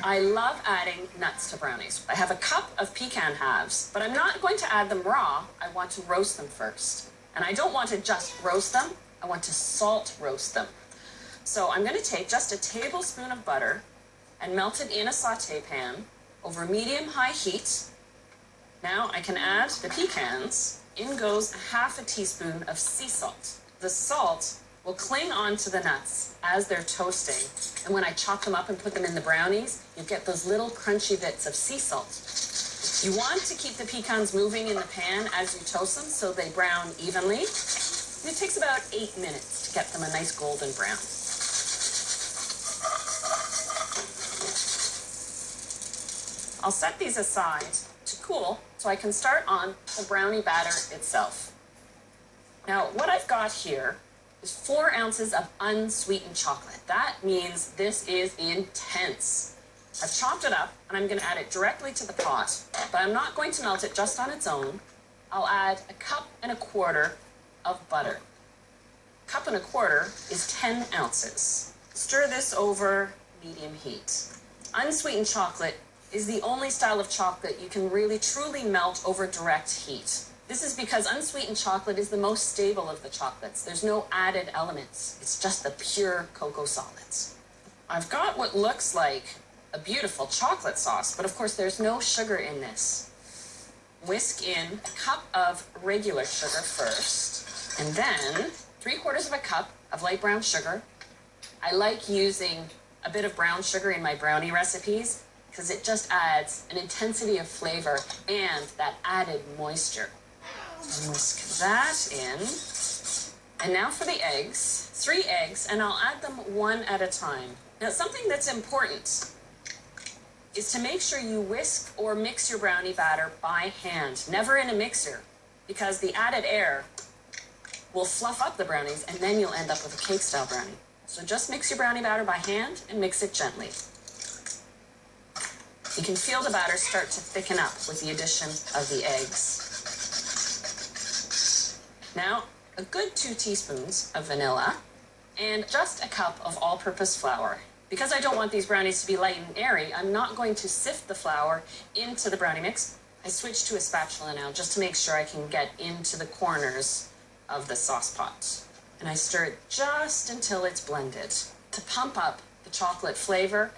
I love adding nuts to brownies. I have a cup of pecan halves, but I'm not going to add them raw. I want to roast them first. And I don't want to just roast them. I want to salt roast them. So I'm going to take just a tablespoon of butter and melt it in a sauté pan over medium-high heat. Now I can add the pecans. In goes half a teaspoon of sea salt. The salt will cling onto the nuts as they're toasting. And when I chop them up and put them in the brownies, you get those little crunchy bits of sea salt. You want to keep the pecans moving in the pan as you toast them so they brown evenly. And it takes about 8 minutes to get them a nice golden brown. I'll set these aside to cool so I can start on the brownie batter itself. Now, what I've got here is 4 ounces of unsweetened chocolate. That means this is intense. I've chopped it up and I'm going to add it directly to the pot, but I'm not going to melt it just on its own. I'll add 1.25 cups of butter. 1.25 cups is 10 ounces. Stir this over medium heat. Unsweetened chocolate is the only style of chocolate you can really truly melt over direct heat. This is because unsweetened chocolate is the most stable of the chocolates. There's no added elements. It's just the pure cocoa solids. I've got what looks like a beautiful chocolate sauce, but of course there's no sugar in this. Whisk in 1 cup of regular sugar first, and then 3/4 cup of light brown sugar. I like using a bit of brown sugar in my brownie recipes because it just adds an intensity of flavor and that added moisture. Whisk that in. And now for the eggs. 3 eggs, and I'll add them one at a time. Now, something that's important is to make sure you whisk or mix your brownie batter by hand, never in a mixer, because the added air will fluff up the brownies and then you'll end up with a cake-style brownie. So just mix your brownie batter by hand and mix it gently. You can feel the batter start to thicken up with the addition of the eggs. Now, a good 2 teaspoons of vanilla and just 1 cup of all-purpose flour. Because I don't want these brownies to be light and airy, I'm not going to sift the flour into the brownie mix. I switched to a spatula now just to make sure I can get into the corners of the sauce pot. And I stir it just until it's blended. To pump up the chocolate flavor,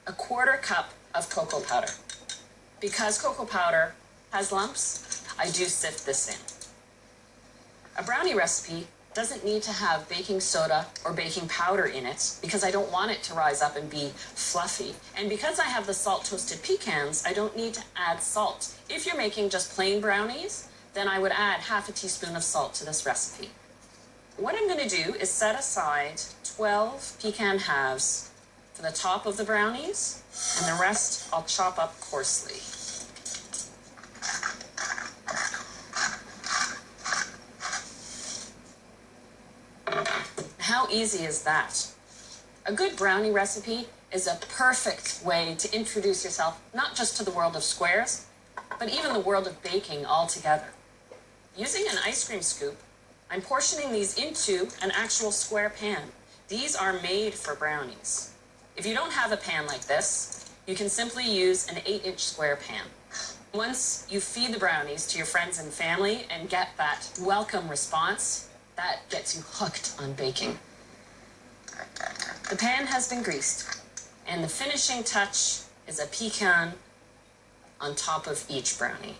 1/4 cup of cocoa powder. Because cocoa powder has lumps, I do sift this in. A brownie recipe doesn't need to have baking soda or baking powder in it because I don't want it to rise up and be fluffy. And because I have the salt toasted pecans, I don't need to add salt. If you're making just plain brownies, then I would add half a teaspoon of salt to this recipe. What I'm going to do is set aside 12 pecan halves for the top of the brownies, and the rest I'll chop up coarsely. How easy is that? A good brownie recipe is a perfect way to introduce yourself not just to the world of squares, but even the world of baking altogether. Using an ice cream scoop, I'm portioning these into an actual square pan. These are made for brownies. If you don't have a pan like this, you can simply use an 8-inch square pan. Once you feed the brownies to your friends and family and get that welcome response, that gets you hooked on baking. The pan has been greased, and the finishing touch is a pecan on top of each brownie.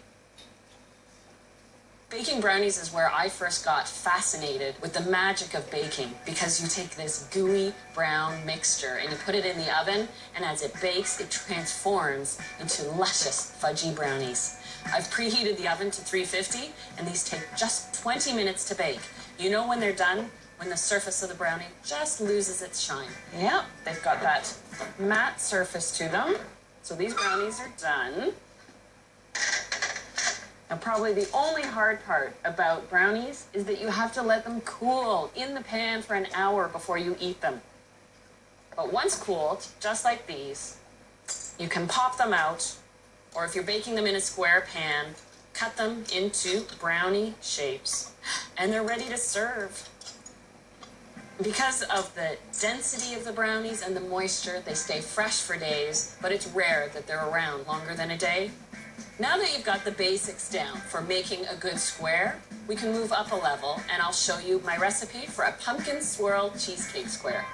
Baking brownies is where I first got fascinated with the magic of baking, because you take this gooey brown mixture and you put it in the oven, and as it bakes, it transforms into luscious fudgy brownies. I've preheated the oven to 350, and these take just 20 minutes to bake. You know when they're done? When the surface of the brownie just loses its shine. Yep, they've got that matte surface to them. So these brownies are done. Now, probably the only hard part about brownies is that you have to let them cool in the pan for an hour before you eat them. But once cooled, just like these, you can pop them out, or if you're baking them in a square pan, cut them into brownie shapes, and they're ready to serve. Because of the density of the brownies and the moisture, they stay fresh for days, but it's rare that they're around longer than a day. Now that you've got the basics down for making a good square, we can move up a level and I'll show you my recipe for a pumpkin swirl cheesecake square.